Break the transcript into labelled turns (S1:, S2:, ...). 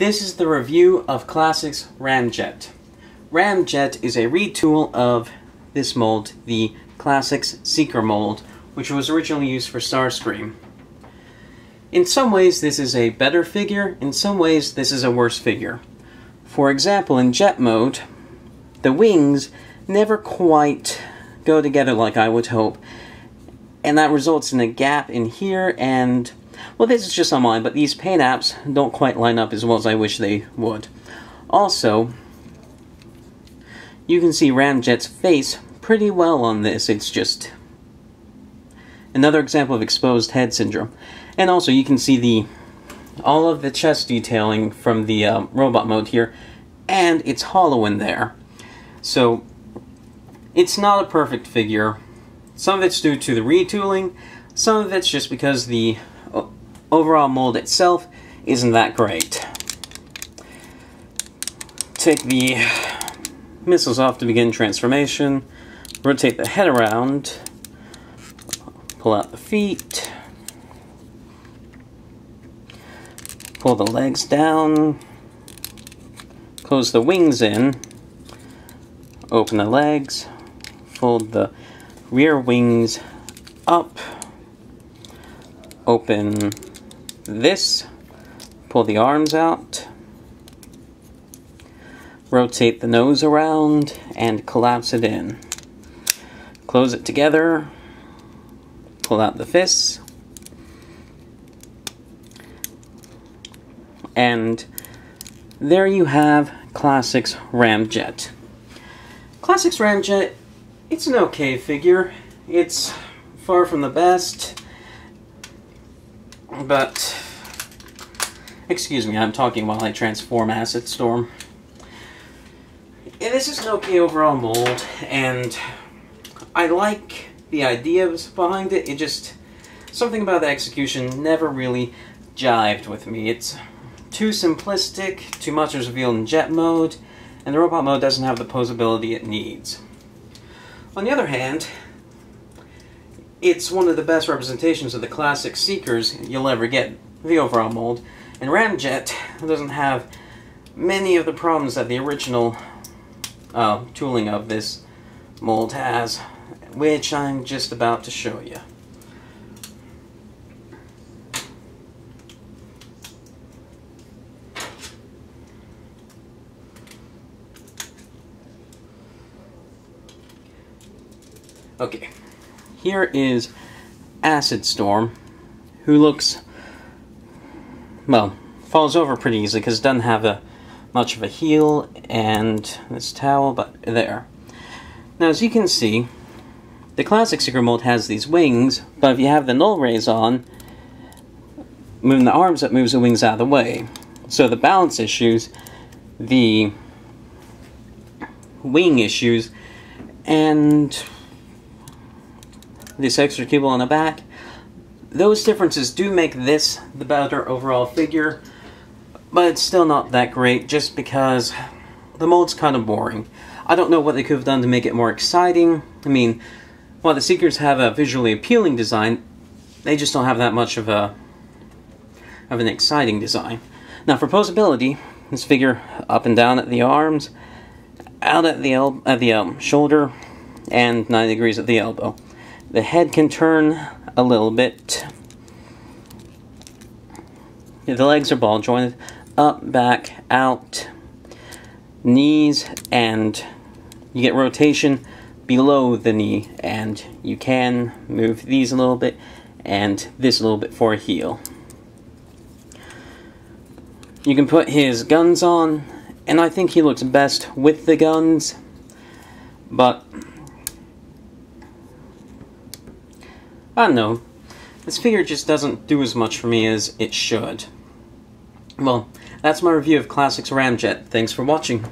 S1: This is the review of Classics Ramjet. Ramjet is a retool of this mold, the Classics Seeker mold, which was originally used for Starscream. In some ways this is a better figure, in some ways this is a worse figure. For example, in jet mode, the wings never quite go together like I would hope, and that results in a gap in here, and well, this is just on mine, but these paint apps don't quite line up as well as I wish they would. Also, you can see Ramjet's face pretty well on this. It's just another example of exposed head syndrome. And also, you can see all of the chest detailing from the robot mode here, and it's hollow in there. So, it's not a perfect figure. Some of it's due to the retooling, some of it's just because the overall mold itself isn't that great. Take the missiles off to begin transformation, rotate the head around, pull out the feet, pull the legs down, close the wings in, open the legs, fold the rear wings up, open this, pull the arms out, rotate the nose around, and collapse it in. Close it together, pull out the fists, and there you have Classics Ramjet. Classics Ramjet, it's an okay figure. It's far from the best, but excuse me, I'm talking while I transform Acid Storm. This is an okay overall mold, and I like the ideas behind it. It just, something about the execution never really jived with me. It's too simplistic, too much is revealed in jet mode, and the robot mode doesn't have the posability it needs. On the other hand, it's one of the best representations of the classic Seekers you'll ever get, the overall mold, and Ramjet doesn't have many of the problems that the original tooling of this mold has, which I'm just about to show you. Okay, here is Acid Storm, who looks, well, falls over pretty easily because it doesn't have much of a heel and this towel, but there. Now, as you can see, the classic Seeker mold has these wings, but if you have the null rays on, moving the arms up moves the wings out of the way. So the balance issues, the wing issues, and this extra cable on the back, those differences do make this the better overall figure, but it's still not that great just because the mold's kind of boring. I don't know what they could have done to make it more exciting. I mean, while the Seekers have a visually appealing design, they just don't have that much of an exciting design. Now for posability, this figure up and down at the arms, out at the shoulder, and 90 degrees at the elbow. The head can turn a little bit. The legs are ball jointed, up, back, out, knees, and you get rotation below the knee, and you can move these a little bit and this a little bit for a heel. You can put his guns on, and I think he looks best with the guns, but I don't know, this figure just doesn't do as much for me as it should. Well, that's my review of Classics Ramjet. Thanks for watching.